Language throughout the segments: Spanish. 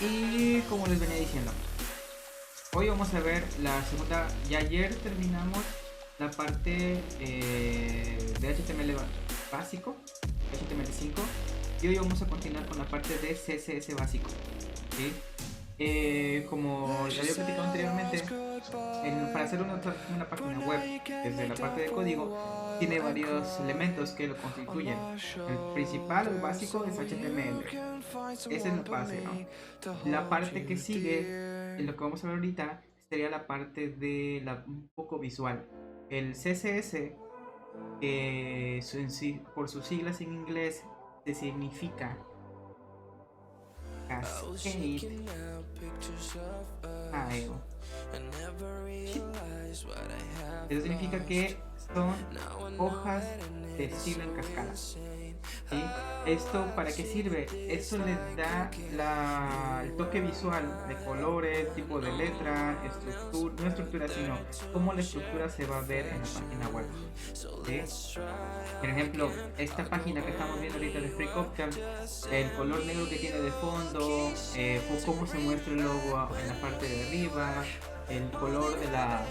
Y como les venía diciendo, hoy vamos a ver la segunda. Ya ayer terminamos la parte de HTML básico, HTML5, y hoy vamos a continuar con la parte de CSS básico. ¿Sí? Como ya había platicado anteriormente, para hacer una página web desde la parte de código, tiene varios elementos que lo constituyen. El principal, el básico, es HTML. Esa es la base, ¿no? La parte que sigue, en lo que vamos a ver ahorita, sería la parte de un poco visual. El CSS, por sus siglas en inglés, se significa Cascade Style Sheet. Eso significa que son hojas de estilo en cascada. ¿Sí? ¿Esto para qué sirve? Esto le da el toque visual de colores, tipo de letra, estructura, no estructura, sino cómo la estructura se va a ver en la página web. ¿Sí? Por ejemplo, esta página que estamos viendo ahorita de FreeCopter, el color negro que tiene de fondo, cómo se muestra el logo en la parte de arriba, el color de la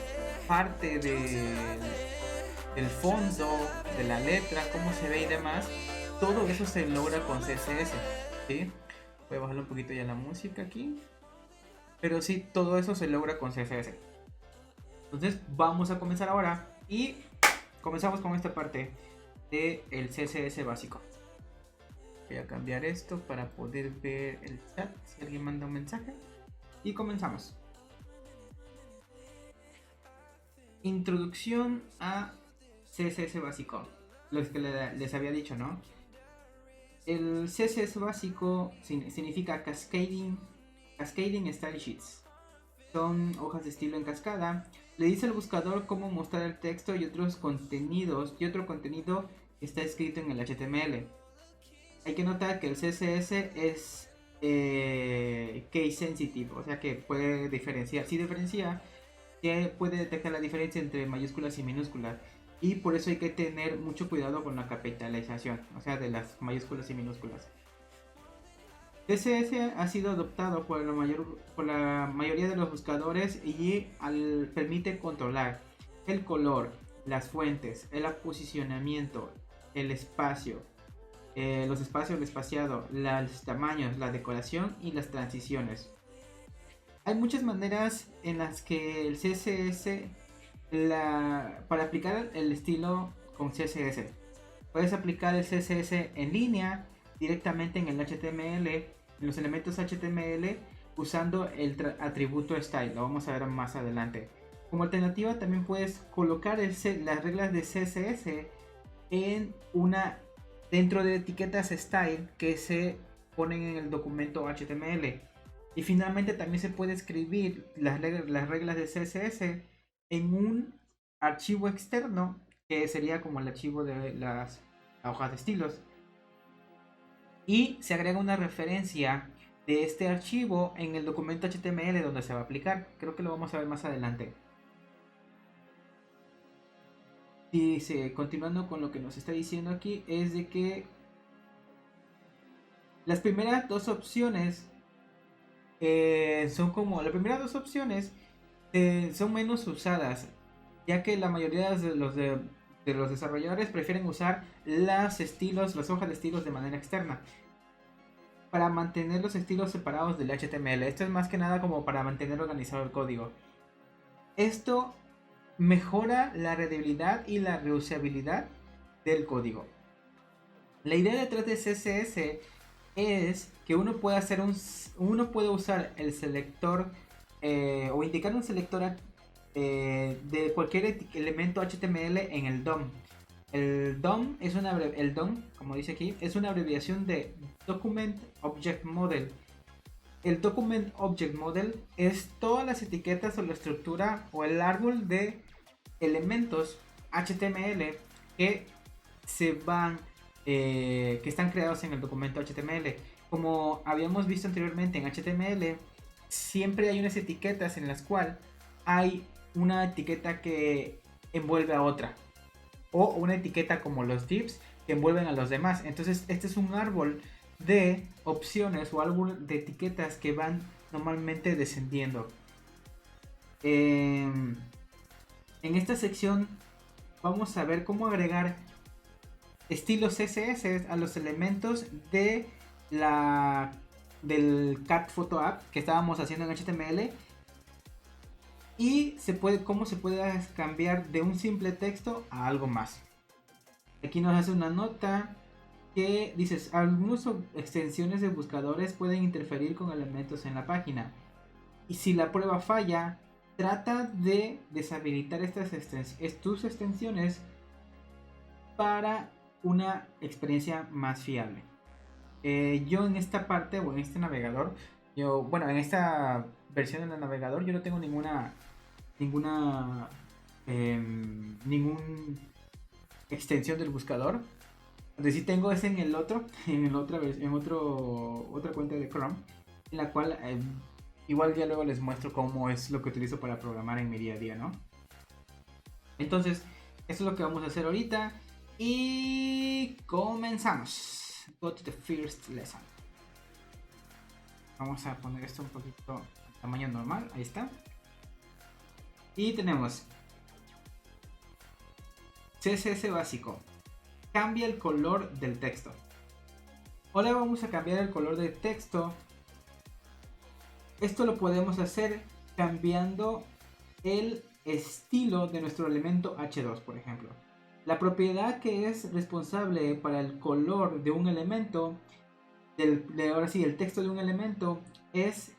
parte del fondo, de la letra, cómo se ve y demás, todo eso se logra con CSS. ¿Sí? Voy a bajarle un poquito ya la música aquí. Pero sí, todo eso se logra con CSS. Entonces vamos a comenzar ahora y comenzamos con esta parte del CSS básico. Voy a cambiar esto para poder ver el chat si alguien manda un mensaje. Y comenzamos. Introducción a CSS básico. Los que les había dicho, ¿no? El CSS básico significa Cascading Style Sheets. Son hojas de estilo en cascada. Le dice al buscador cómo mostrar el texto y otros contenidos y otro contenido que está escrito en el HTML. Hay que notar que el CSS es case sensitive, o sea que puede diferenciar, sí diferencia, que puede detectar la diferencia entre mayúsculas y minúsculas, y por eso hay que tener mucho cuidado con la capitalización, o sea, de las mayúsculas y minúsculas. CSS ha sido adoptado por la mayoría de los buscadores y permite controlar el color, las fuentes, el posicionamiento, el espacio, los espacios, el espaciado, los tamaños, la decoración y las transiciones. Hay muchas maneras en las que el CSS, para aplicar el estilo con CSS, puedes aplicar el CSS en línea directamente en el HTML, en los elementos HTML, usando el atributo style. Lo vamos a ver más adelante. Como alternativa, también puedes colocar las reglas de CSS dentro de etiquetas style que se ponen en el documento HTML. Y finalmente también se puede escribir las reglas de CSS en un archivo externo, que sería como el archivo de las hojas de estilos. Y se agrega una referencia de este archivo en el documento HTML donde se va a aplicar. Creo que lo vamos a ver más adelante. Y continuando con lo que nos está diciendo aquí, es de que las primeras dos opciones las primeras dos opciones son menos usadas, ya que la mayoría de los desarrolladores prefieren usar las hojas de estilos de manera externa para mantener los estilos separados del HTML. Esto es más que nada como para mantener organizado el código. Esto mejora la readabilidad y la reusabilidad del código. La idea detrás de CSS es que uno puede usar el selector o indicar un selector de cualquier elemento HTML en el DOM. El DOM, como dice aquí, es una abreviación de Document Object Model. El Document Object Model es todas las etiquetas o la estructura o el árbol de elementos HTML que que están creados en el documento HTML. Como habíamos visto anteriormente en HTML, siempre hay unas etiquetas en las cuales hay una etiqueta que envuelve a otra, o una etiqueta como los divs que envuelven a los demás. Entonces este es un árbol de opciones o árbol de etiquetas que van normalmente descendiendo. En esta sección vamos a ver cómo agregar estilos CSS a los elementos de del Cat Photo App que estábamos haciendo en HTML, y cómo se puede cambiar de un simple texto a algo más. Aquí nos hace una nota que dice: algunas extensiones de buscadores pueden interferir con elementos en la página, y si la prueba falla, trata de deshabilitar tus extensiones para una experiencia más fiable. Yo en esta parte, o en este navegador, en esta versión del navegador, yo no tengo ninguna extensión del buscador. Donde sí tengo es en el otro, otra cuenta de Chrome, en la cual igual ya luego les muestro cómo es lo que utilizo para programar en mi día a día, ¿no? Entonces, eso es lo que vamos a hacer ahorita. Y comenzamos. Go to the first lesson. Vamos a poner esto un poquito a tamaño normal. Ahí está. Y tenemos CSS básico. Cambia el color del texto. Ahora vamos a cambiar el color del texto. Esto lo podemos hacer cambiando el estilo de nuestro elemento H2, por ejemplo. La propiedad que es responsable para el color de un elemento, ahora sí, el texto de un elemento, es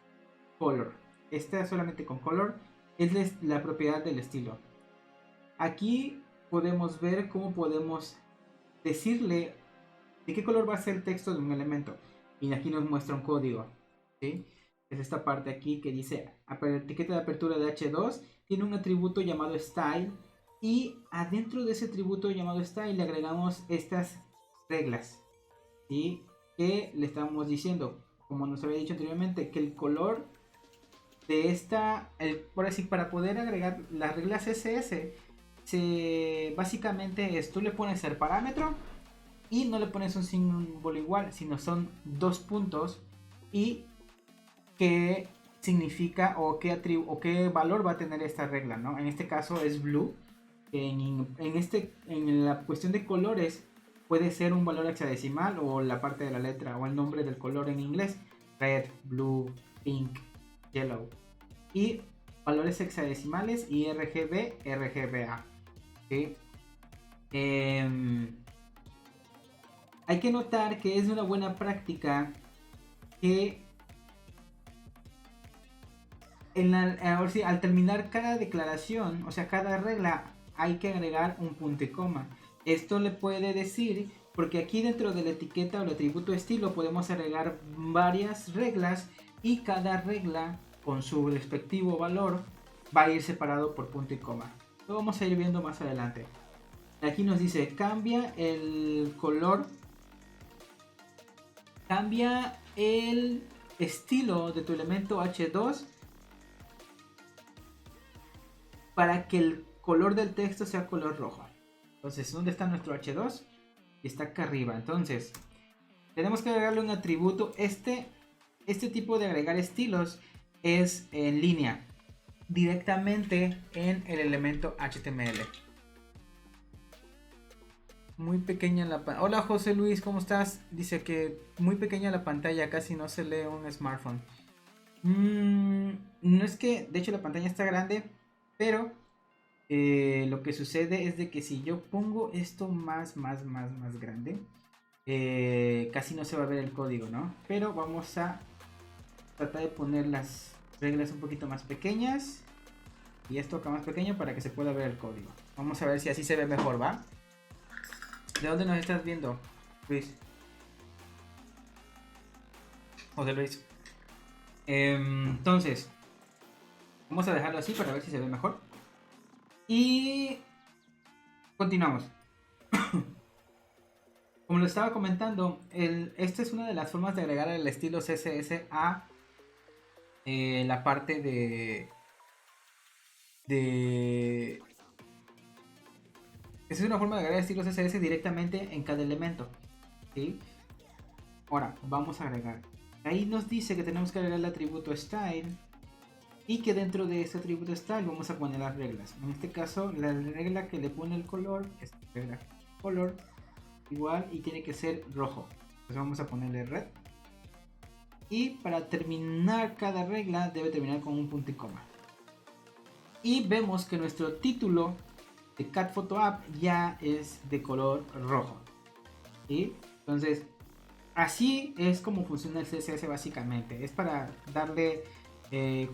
color. Esta solamente con color es la propiedad del estilo. Aquí podemos ver cómo podemos decirle de qué color va a ser el texto de un elemento. Y aquí nos muestra un código, ¿sí? Es esta parte aquí que dice: etiqueta de apertura de H2 tiene un atributo llamado style, y adentro de ese atributo llamado style le agregamos estas reglas, ¿sí? Que le estamos diciendo, como nos había dicho anteriormente, que el color de por así, para poder agregar las reglas CSS, básicamente tú le pones el parámetro y no le pones un símbolo igual, sino son dos puntos y qué significa o qué valor va a tener esta regla, ¿no? En este caso es blue. En la cuestión de colores puede ser un valor hexadecimal o la parte de la letra o el nombre del color en inglés: red, blue, pink, yellow, y valores hexadecimales y RGB, RGBA, ¿sí? Hay que notar que es una buena práctica que al terminar cada declaración, o sea, cada regla, hay que agregar un punto y coma. Esto le puede decir, porque aquí dentro de la etiqueta o el atributo estilo podemos agregar varias reglas, y cada regla con su respectivo valor va a ir separado por punto y coma. Lo vamos a ir viendo más adelante. Aquí nos dice: cambia el color, cambia el estilo de tu elemento H2 para que el color del texto sea color rojo. Entonces, ¿dónde está nuestro H2? Está acá arriba. Entonces, tenemos que agregarle un atributo. Este tipo de agregar estilos es en línea, directamente en el elemento HTML. Muy pequeña la pantalla. Hola José Luis, ¿cómo estás? Dice que muy pequeña la pantalla, casi no se lee un smartphone. No es que, de hecho la pantalla está grande, pero lo que sucede es de que si yo pongo esto más grande, casi no se va a ver el código, ¿no? Pero vamos a tratar de poner las reglas un poquito más pequeñas y esto acá más pequeño para que se pueda ver el código. Vamos a ver si así se ve mejor, ¿va? ¿De dónde nos estás viendo, Luis? José Luis. Entonces, vamos a dejarlo así para ver si se ve mejor. Y continuamos. Como lo estaba comentando, esta es una de las formas de agregar el estilo CSS a la parte de esa es una forma de agregar estilos CSS directamente en cada elemento, ¿sí? Ahora, vamos a agregar. Ahí nos dice que tenemos que agregar el atributo style y que dentro de ese atributo style vamos a poner las reglas. En este caso, la regla que le pone el color es regla color igual y tiene que ser rojo. Entonces vamos a ponerle red. Y para terminar cada regla debe terminar con un punto y coma. Y vemos que nuestro título de Cat Photo App ya es de color rojo. ¿Sí? Entonces, así es como funciona el CSS básicamente. Es para darle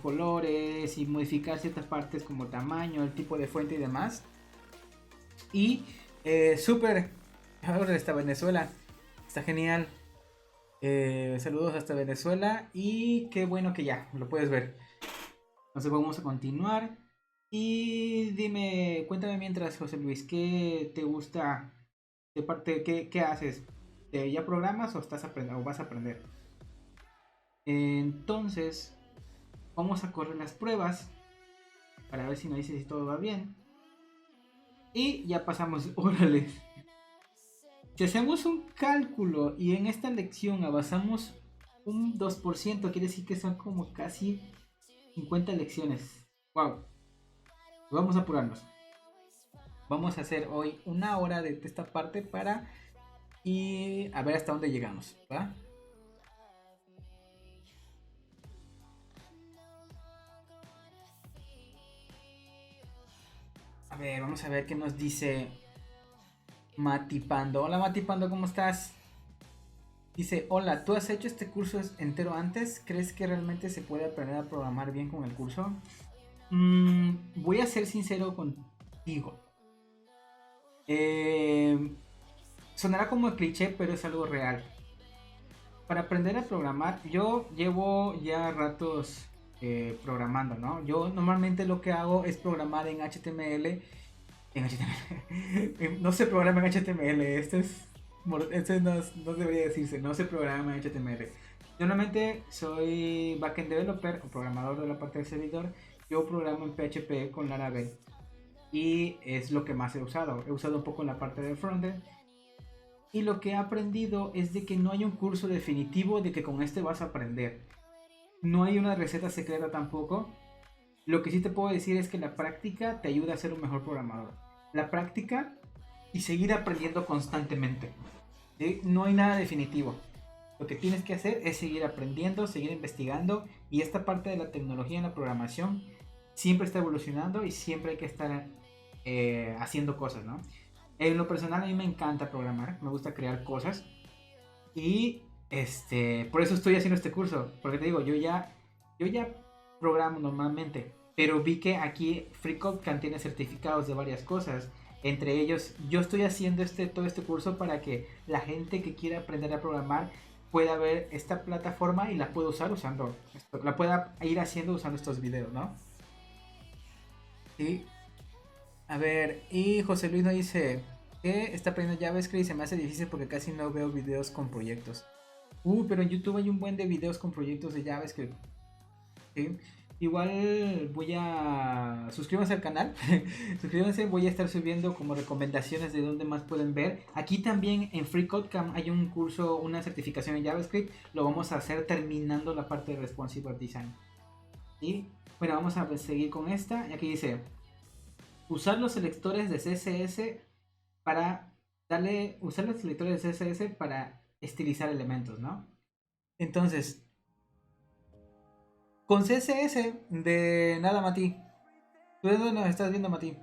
colores y modificar ciertas partes como tamaño, el tipo de fuente y demás. Y súper. Ahora está Venezuela. Está genial. Saludos hasta Venezuela. Y qué bueno que ya lo puedes ver. Entonces vamos a continuar. Y dime, cuéntame mientras, José Luis, ¿qué te gusta? ¿De parte, qué haces? ¿Ya programas o estás aprendiendo o vas a aprender? Entonces, vamos a correr las pruebas para ver si nos dice si todo va bien. Y ya pasamos, órale. Si hacemos un cálculo y en esta lección avanzamos un 2%, quiere decir que son como casi 50 lecciones. Wow. Vamos a apurarnos. Vamos a hacer hoy una hora de esta parte para y a ver hasta dónde llegamos, ¿va? A ver, vamos a ver qué nos dice Matipando. Hola Matipando, ¿cómo estás? Dice, hola, ¿tú has hecho este curso entero antes? ¿Crees que realmente se puede aprender a programar bien con el curso? Voy a ser sincero contigo. Sonará como cliché, pero es algo real. Para aprender a programar, yo llevo ya ratos programando, ¿no? Yo normalmente lo que hago es programar en HTML. No se programa en HTML, este no debería decirse, no se programa en HTML. Yo normalmente soy backend developer o programador de la parte del servidor. Yo programo en PHP con Laravel y es lo que más he usado. He usado un poco en la parte del frontend. Y lo que he aprendido es de que no hay un curso definitivo de que con este vas a aprender. No hay una receta secreta tampoco. Lo que sí te puedo decir es que la práctica te ayuda a ser un mejor programador. La práctica y seguir aprendiendo constantemente. ¿Sí? No hay nada definitivo. Lo que tienes que hacer es seguir aprendiendo, seguir investigando. Y esta parte de la tecnología en la programación siempre está evolucionando y siempre hay que estar haciendo cosas, ¿no? En lo personal a mí me encanta programar, me gusta crear cosas y por eso estoy haciendo este curso, porque te digo, yo ya programo normalmente, pero vi que aquí FreeCodeCamp tiene certificados de varias cosas, entre ellos yo estoy haciendo todo este curso para que la gente que quiera aprender a programar pueda ver esta plataforma y la pueda usar usando esto, la pueda ir haciendo usando estos videos, ¿no? Sí. A ver, y José Luis nos dice que está aprendiendo JavaScript y se me hace difícil porque casi no veo videos con proyectos. Pero en YouTube hay un buen de videos con proyectos de JavaScript. ¿Sí? Igual voy a... Suscríbanse al canal. Suscríbanse, voy a estar subiendo como recomendaciones de dónde más pueden ver. Aquí también en FreeCodeCamp hay un curso, una certificación en JavaScript. Lo vamos a hacer terminando la parte de Responsive Design. ¿Sí? Bueno, vamos a seguir con esta. Y aquí dice... Usar los selectores de CSS para usar los selectores de CSS para estilizar elementos, ¿no? Entonces, con CSS de nada, Mati. ¿Tú de dónde nos estás viendo, Mati?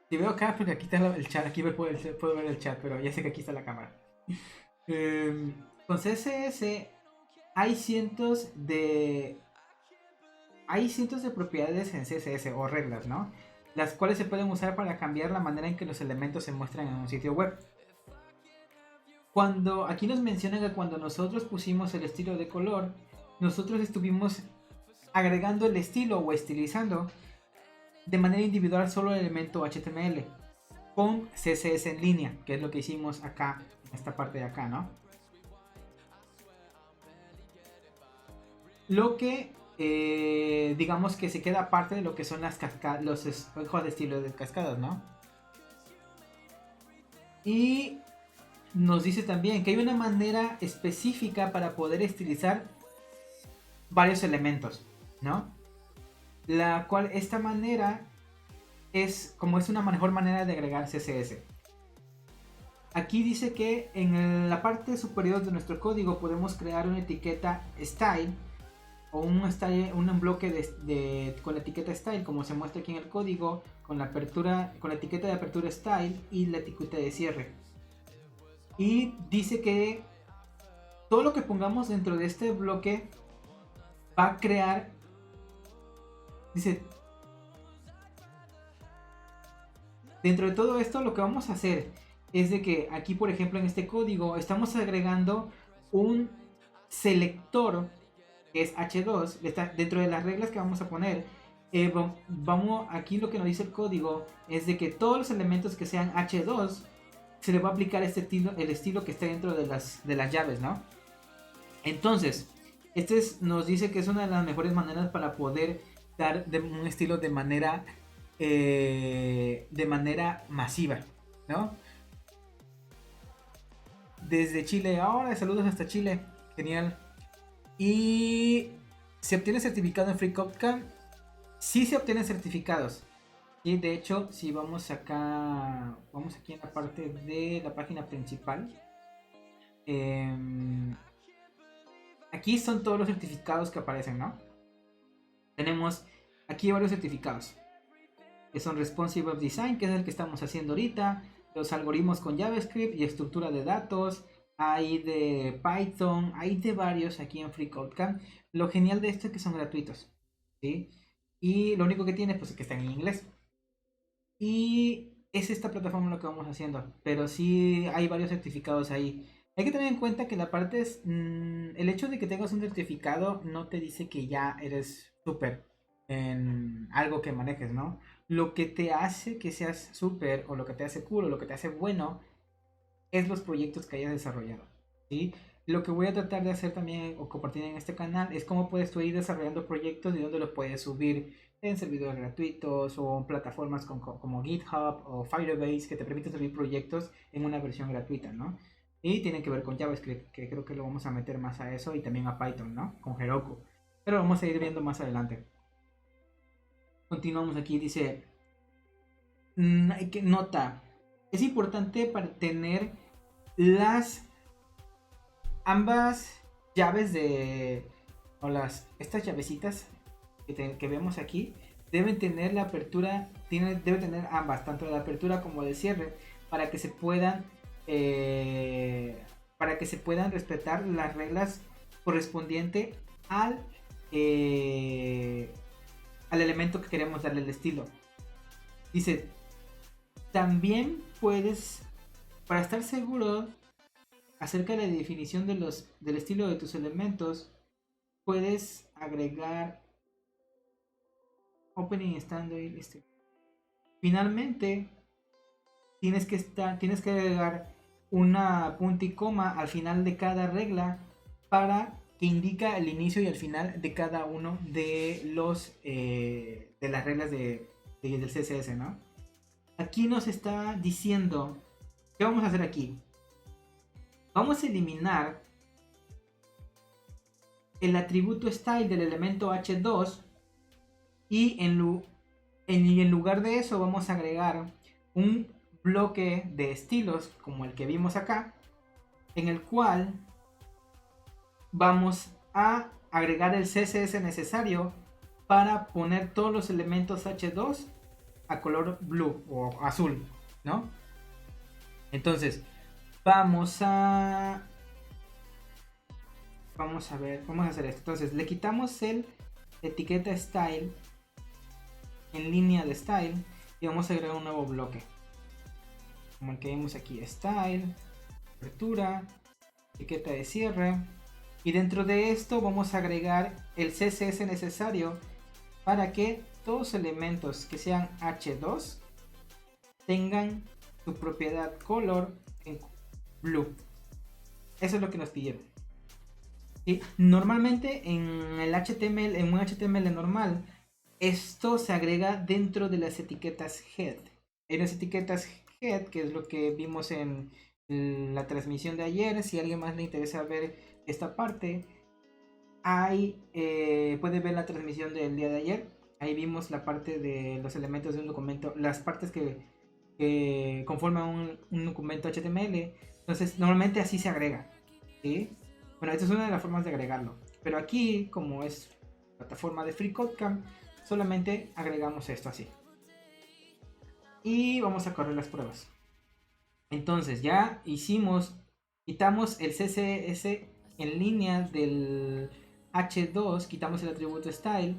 Te veo acá porque aquí está el chat, aquí puedo ver el chat, pero ya sé que aquí está la cámara. Con CSS hay cientos de propiedades en CSS o reglas, ¿no? Las cuales se pueden usar para cambiar la manera en que los elementos se muestran en un sitio web. Aquí nos mencionan que cuando nosotros pusimos el estilo de color, nosotros estuvimos agregando el estilo o estilizando de manera individual solo el elemento HTML con CSS en línea, que es lo que hicimos acá, en esta parte de acá, ¿no? Lo que digamos que se queda aparte de lo que son las cascadas, los espejos de estilo de cascadas, ¿no? Y nos dice también que hay una manera específica para poder estilizar varios elementos, ¿no? La cual esta manera es como es una mejor manera de agregar CSS. Aquí dice que en la parte superior de nuestro código podemos crear una etiqueta style o un bloque con la etiqueta style, como se muestra aquí en el código, con la etiqueta de apertura style y la etiqueta de cierre. Y dice que todo lo que pongamos dentro de este bloque va a crear, dice, dentro de todo esto lo que vamos a hacer es de que aquí, por ejemplo, en este código estamos agregando un selector que es H2 dentro de las reglas que vamos a poner. Aquí lo que nos dice el código es de que todos los elementos que sean H2 se le va a aplicar el estilo que está dentro de las llaves, ¿no? Entonces, nos dice que es una de las mejores maneras para poder dar un estilo de manera masiva, ¿no? Desde Chile, ahora saludos hasta Chile, genial. Y se obtiene certificado en FreeCodeCamp. Sí se obtienen certificados. Y de hecho, si vamos acá, vamos aquí en la parte de la página principal. Aquí son todos los certificados que aparecen, ¿no? Tenemos aquí varios certificados. Que son Responsive Web Design, que es el que estamos haciendo ahorita. Los algoritmos con JavaScript y estructura de datos. Hay de Python, hay de varios aquí en FreeCodeCamp. Lo genial de esto es que son gratuitos, ¿sí? Y lo único que tiene pues es que están en inglés. Y es esta plataforma lo que vamos haciendo. Pero sí hay varios certificados ahí. Hay que tener en cuenta que la parte es... el hecho de que tengas un certificado no te dice que ya eres súper en algo que manejes, ¿no? Lo que te hace que seas súper, o lo que te hace cool, o lo que te hace bueno, es los proyectos que hayas desarrollado, ¿sí? Lo que voy a tratar de hacer también o compartir en este canal es cómo puedes tú ir desarrollando proyectos y dónde los puedes subir en servidores gratuitos o en plataformas como GitHub o Firebase que te permiten subir proyectos en una versión gratuita, ¿no? Y tienen que ver con JavaScript, que creo que lo vamos a meter más a eso y también a Python, ¿no? Con Heroku. Pero vamos a ir viendo más adelante. Continuamos aquí, dice, nota, es importante para tener ambas llaves estas llavecitas que vemos aquí deben tener la apertura, debe tener ambas, tanto la apertura como de cierre, para que se puedan respetar las reglas correspondientes al elemento que queremos darle el estilo. Dice, también puedes, para estar seguro acerca de la definición del estilo de tus elementos, puedes agregar opening standard. Finalmente, tienes que agregar una punta y coma al final de cada regla para que indica el inicio y el final de cada uno de de las reglas del CSS, ¿no? Aquí nos está diciendo, ¿qué vamos a hacer aquí? Vamos a eliminar el atributo style del elemento h2 y en lugar de eso vamos a agregar un bloque de estilos como el que vimos acá, en el cual vamos a agregar el CSS necesario para poner todos los elementos h2 a color blue o azul, ¿no? Entonces, vamos a hacer esto. Entonces, le quitamos el etiqueta style en línea de style y vamos a agregar un nuevo bloque. Como el que vimos aquí, style, apertura, etiqueta de cierre. Y dentro de esto vamos a agregar el CSS necesario para que todos los elementos que sean H2 tengan su propiedad color en blue. Eso es lo que nos pidieron. ¿Sí? Normalmente en un HTML normal, esto se agrega dentro de las etiquetas head. En las etiquetas head, que es lo que vimos en la transmisión de ayer. Si a alguien más le interesa ver esta parte, ahí puede ver la transmisión del día de ayer. Ahí vimos la parte de los elementos de un documento, las partes que conforman un documento HTML. Entonces normalmente así se agrega, ¿sí? Bueno, esta es una de las formas de agregarlo, pero aquí, como es plataforma de FreeCodeCamp, solamente agregamos esto así y vamos a correr las pruebas. Entonces ya quitamos el CSS en línea del H2, quitamos el atributo style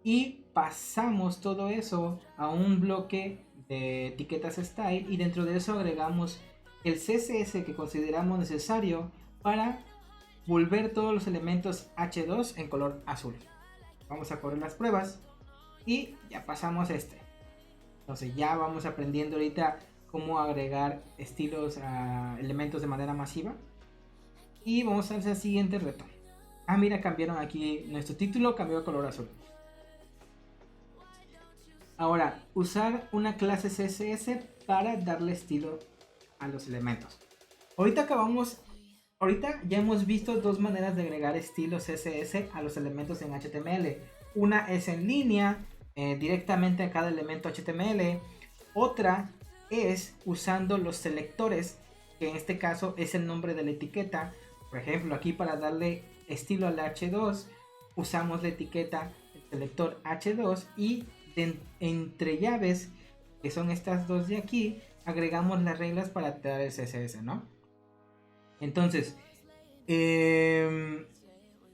y pasamos todo eso a un bloque de etiquetas style, y dentro de eso agregamos el CSS que consideramos necesario para volver todos los elementos H2 en color azul. Vamos a correr las pruebas y ya pasamos este. Entonces ya vamos aprendiendo ahorita cómo agregar estilos a elementos de manera masiva. Y vamos al siguiente reto. Ah, mira, cambiaron aquí nuestro título, cambió a color azul. Ahora, usar una clase CSS para darle estilo a los elementos. Ahorita ya hemos visto dos maneras de agregar estilos CSS a los elementos en HTML. Una es en línea, directamente a cada elemento HTML. Otra es usando los selectores, que en este caso es el nombre de la etiqueta. Por ejemplo, aquí para darle estilo al H2 usamos la etiqueta el selector H2, y entre llaves, que son estas dos de aquí, agregamos las reglas para dar el CSS, ¿no? Entonces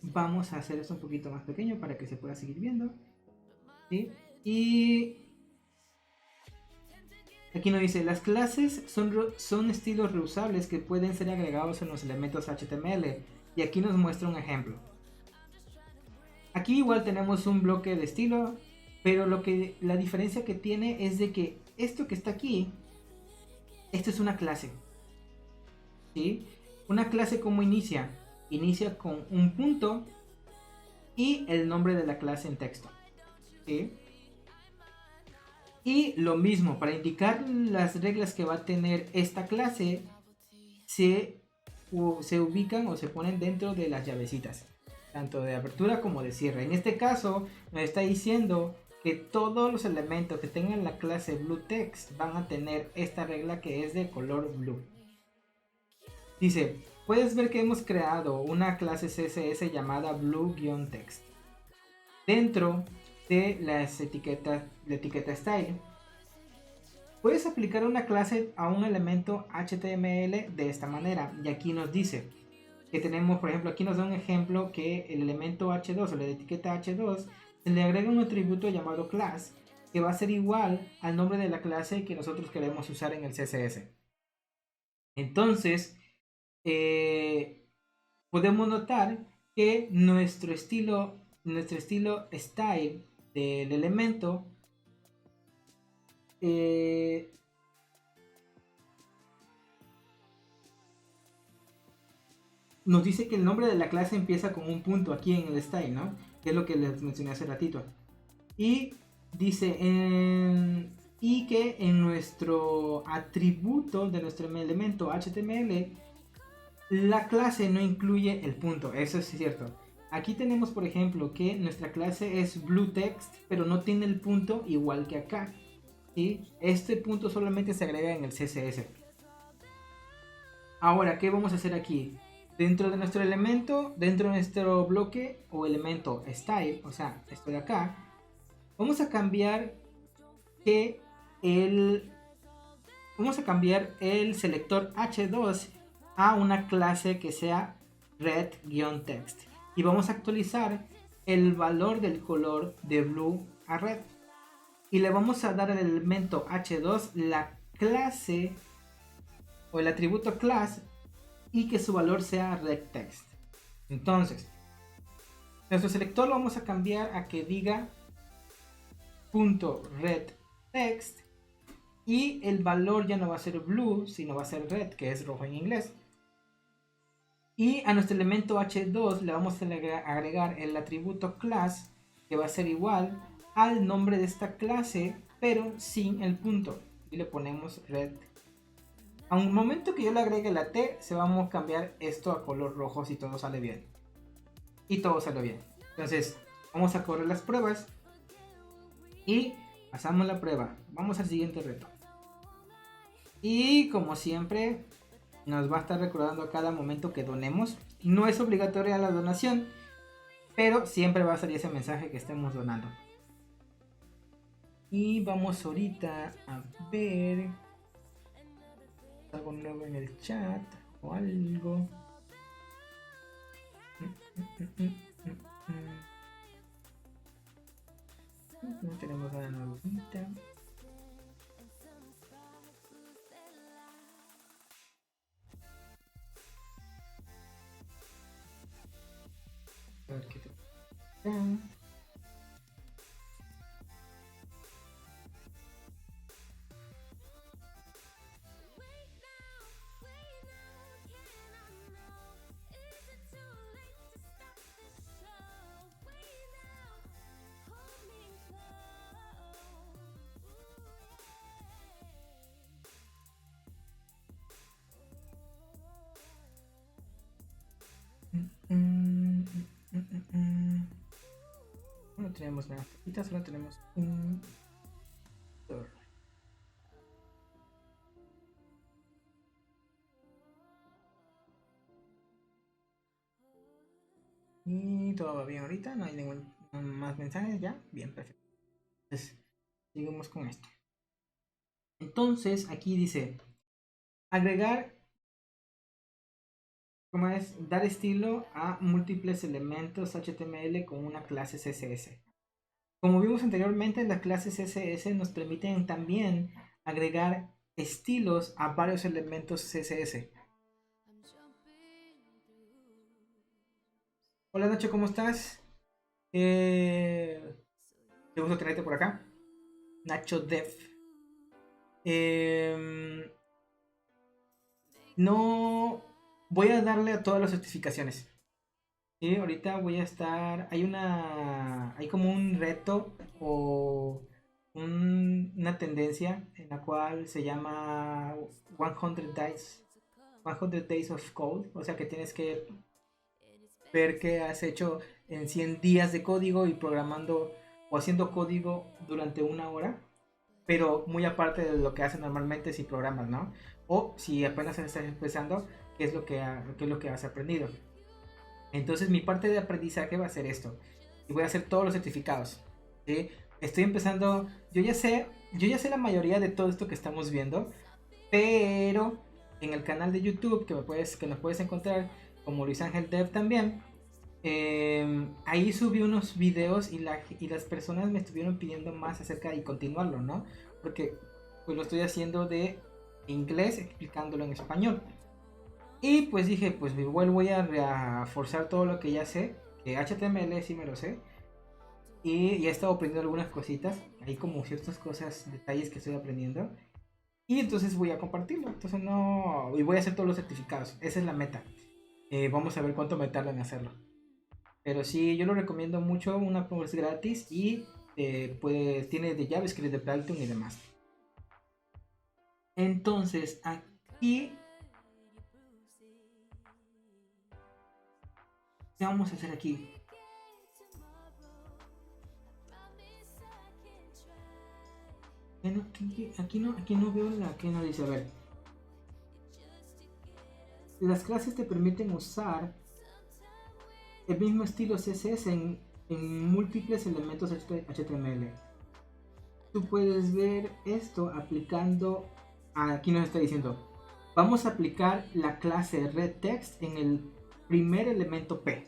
vamos a hacer esto un poquito más pequeño para que se pueda seguir viendo, ¿sí? Y aquí nos dice, las clases son estilos reusables que pueden ser agregados en los elementos HTML, y aquí nos muestra un ejemplo. Aquí igual tenemos un bloque de estilo, pero la diferencia que tiene es de que esto que está aquí, esto es una clase, ¿sí? Una clase, ¿cómo inicia? Inicia con un punto y el nombre de la clase en texto, ¿sí? Y lo mismo, para indicar las reglas que va a tener esta clase, se ubican o se ponen dentro de las llavecitas, tanto de apertura como de cierre. En este caso nos está diciendo que todos los elementos que tengan la clase BlueText van a tener esta regla que es de color blue. Dice, puedes ver que hemos creado una clase CSS llamada blue-text dentro de las etiquetas, la etiqueta style. Puedes aplicar una clase a un elemento HTML de esta manera, y aquí nos dice que tenemos, por ejemplo, aquí nos da un ejemplo que el elemento H2 o la etiqueta H2 se le agrega un atributo llamado class, que va a ser igual al nombre de la clase que nosotros queremos usar en el CSS. Entonces podemos notar que nuestro estilo style del elemento nos dice que el nombre de la clase empieza con un punto aquí en el style, ¿no? Que es lo que les mencioné hace ratito. Y dice y que en nuestro atributo de nuestro elemento HTML la clase no incluye el punto. Eso es cierto. Aquí tenemos, por ejemplo, que nuestra clase es BlueText, pero no tiene el punto igual que acá, ¿sí? Este punto solamente se agrega en el CSS. Ahora, ¿qué vamos a hacer aquí? Dentro de nuestro elemento, dentro de nuestro bloque o elemento style, o sea, esto de acá, vamos a cambiar el selector H2 a una clase que sea red-text, y vamos a actualizar el valor del color de blue a red, y le vamos a dar al elemento H2 la clase o el atributo class, y que su valor sea red-text. Entonces nuestro selector lo vamos a cambiar a que diga .red-text, y el valor ya no va a ser blue, sino va a ser red, que es rojo en inglés. Y a nuestro elemento H2 le vamos a agregar el atributo class, que va a ser igual al nombre de esta clase, pero sin el punto, y le ponemos red. A un momento que yo le agregue la T, se va a cambiar esto a color rojo si todo sale bien. Y todo sale bien. Entonces, vamos a correr las pruebas. Y pasamos la prueba. Vamos al siguiente reto. Y como siempre, nos va a estar recordando a cada momento que donemos. No es obligatoria la donación, pero siempre va a salir ese mensaje que estemos donando. Y vamos ahorita a ver algo nuevo en el chat o algo. No tenemos nada nuevo ahorita. A ver qué te... No tenemos nada. Ahorita solo tenemos un... Y todo va bien ahorita, no hay ningún más mensajes ya. Bien, perfecto. Entonces, seguimos con esto. Entonces, aquí dice, agregar, ¿cómo es? Dar estilo a múltiples elementos HTML con una clase CSS. Como vimos anteriormente, las clases CSS nos permiten también agregar estilos a varios elementos CSS. Hola Nacho, ¿cómo estás? Qué gusto tenerte por acá. Nacho Dev. No voy a darle a todas las certificaciones. Sí, ahorita voy a estar. Hay como un reto o una tendencia en la cual se llama 100 Days of Code. O sea que tienes que ver qué has hecho en 100 días de código y programando o haciendo código durante una hora, pero muy aparte de lo que haces normalmente si programas, ¿no? O si apenas estás empezando, qué es lo que has aprendido. Entonces mi parte de aprendizaje va a ser esto. Y voy a hacer todos los certificados. ¿Sí? Estoy empezando, yo ya sé la mayoría de todo esto que estamos viendo, pero en el canal de YouTube que nos puedes encontrar como Luis Ángel Dev también, ahí subí unos videos y las personas me estuvieron pidiendo más acerca de continuarlo, ¿no? Porque pues lo estoy haciendo de inglés explicándolo en español. Y pues dije, pues igual voy a reforzar todo lo que ya sé, que HTML sí me lo sé. Y ya he estado aprendiendo algunas cositas, hay como ciertas cosas, detalles que estoy aprendiendo. Y entonces voy a compartirlo. Entonces no. Y voy a hacer todos los certificados. Esa es la meta. Vamos a ver cuánto me tarda en hacerlo. Pero sí, yo lo recomiendo mucho. Una es gratis y tiene de JavaScript, de Python y demás. Entonces, aquí. ¿Qué vamos a hacer aquí? Aquí no veo la que no dice. A ver. Las clases te permiten usar el mismo estilo CSS en múltiples elementos HTML. Tú puedes ver esto aplicando, aquí nos está diciendo, vamos a aplicar la clase redText en el primer elemento P.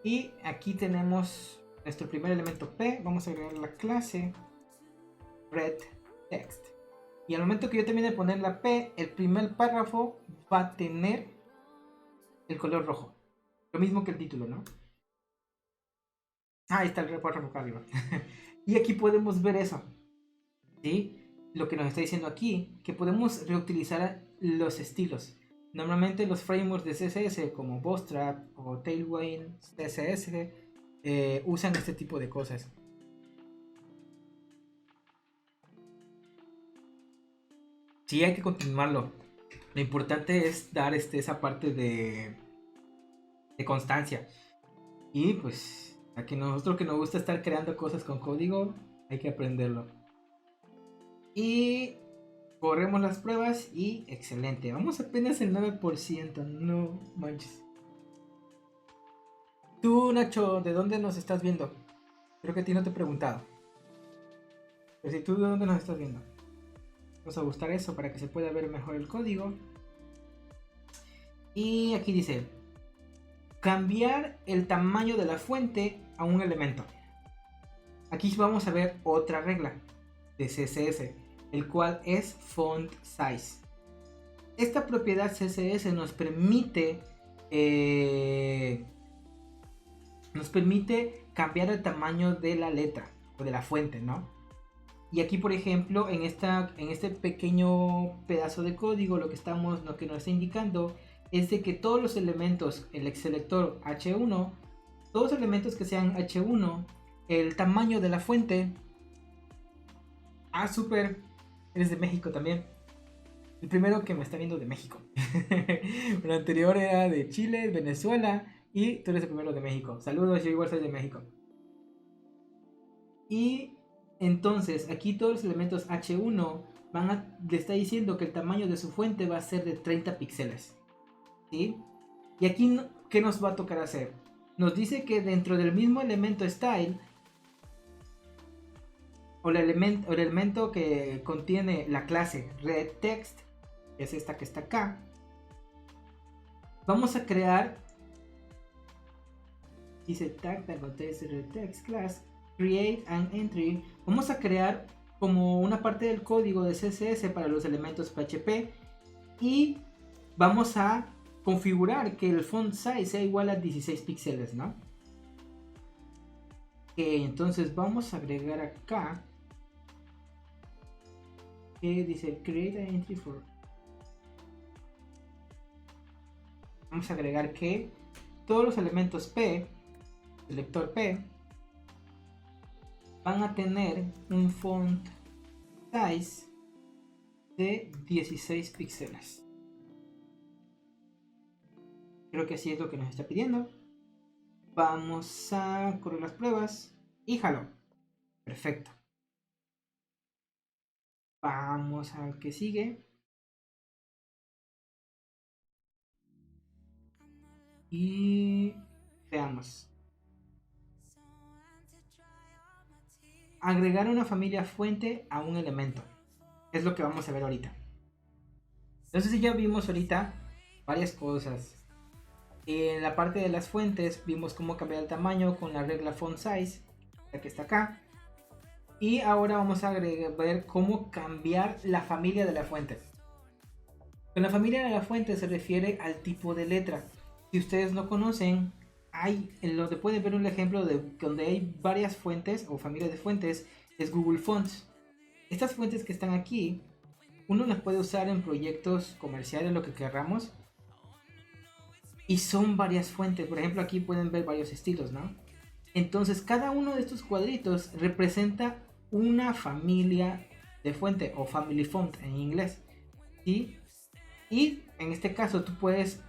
Y aquí tenemos nuestro primer elemento P, vamos a agregar la clase redText. Y al momento que yo termine de poner la P, el primer párrafo va a tener el color rojo. Lo mismo que el título, ¿no? Ahí está el párrafo acá arriba. Y aquí podemos ver eso. ¿Sí? Lo que nos está diciendo aquí, que podemos reutilizar los estilos. Normalmente los frameworks de CSS como Bootstrap o Tailwind CSS usan este tipo de cosas. sí hay que continuarlo. Lo importante es dar esa parte de constancia. Y pues a que nosotros que nos gusta estar creando cosas con código, hay que aprenderlo. Y corremos las pruebas y excelente. Vamos apenas el 9%, no manches. Tú, Nacho, ¿de dónde nos estás viendo? Creo que a ti no te he preguntado. Pero si tú, ¿de dónde nos estás viendo? Vamos a ajustar eso para que se pueda ver mejor el código. Y aquí dice: cambiar el tamaño de la fuente a un elemento. Aquí vamos a ver otra regla de CSS, el cual es font size. Esta propiedad CSS nos permite cambiar el tamaño de la letra o de la fuente, ¿no? Y aquí, por ejemplo, en este pequeño pedazo de código, lo que nos está indicando es de que todos los elementos, el selector H1, todos los elementos que sean H1, el tamaño de la fuente. Ah, súper. Eres de México también. El primero que me está viendo de México. El anterior era de Chile, Venezuela. Y tú eres el primero de México. Saludos, yo igual soy de México. Y entonces, aquí todos los elementos H1 le está diciendo que el tamaño de su fuente va a ser de 30 píxeles. ¿Sí? Y aquí, ¿qué nos va a tocar hacer? Nos dice que dentro del mismo elemento style, o el elemento que contiene la clase redText, que es esta que está acá, vamos a crear, dice tag redText class, create an entry, vamos a crear como una parte del código de CSS para los elementos PHP y vamos a configurar que el font size sea igual a 16 píxeles, ¿no? Entonces vamos a agregar acá que dice create an entry for. Vamos a agregar que todos los elementos P, selector P, van a tener un font size de 16 píxeles. Creo que así es lo que nos está pidiendo. Vamos a correr las pruebas y jalo. Perfecto. Vamos al que sigue. Y veamos. Agregar una familia fuente a un elemento. Es lo que vamos a ver ahorita. Entonces ya vimos ahorita varias cosas. En la parte de las fuentes vimos cómo cambiar el tamaño con la regla font size, la que está acá. Y ahora vamos a ver cómo cambiar la familia de la fuente. Con la familia de la fuente se refiere al tipo de letra. Si ustedes no conocen, donde pueden ver un ejemplo de donde hay varias fuentes o familias de fuentes, es Google Fonts. Estas fuentes que están aquí, uno las puede usar en proyectos comerciales, lo que queramos. Y son varias fuentes. Por ejemplo, aquí pueden ver varios estilos, ¿no? Entonces, cada uno de estos cuadritos representa una familia de fuente o family font en inglés. ¿Sí? Y en este caso, tú puedes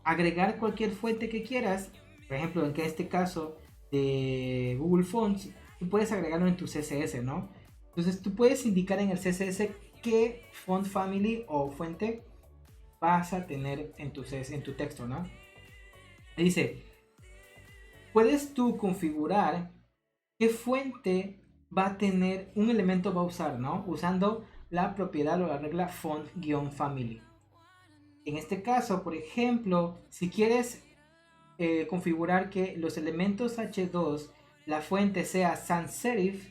agregar cualquier fuente que quieras. Por ejemplo, en este caso de Google Fonts, tú puedes agregarlo en tu CSS, ¿no? Entonces, tú puedes indicar en el CSS qué font family o fuente vas a tener en tu texto, ¿no? Dice, puedes tú configurar qué fuente va a tener un elemento, va a usar, ¿no? Usando la propiedad o la regla font-family. En este caso, por ejemplo, si quieres configurar que los elementos H2, la fuente sea sans serif,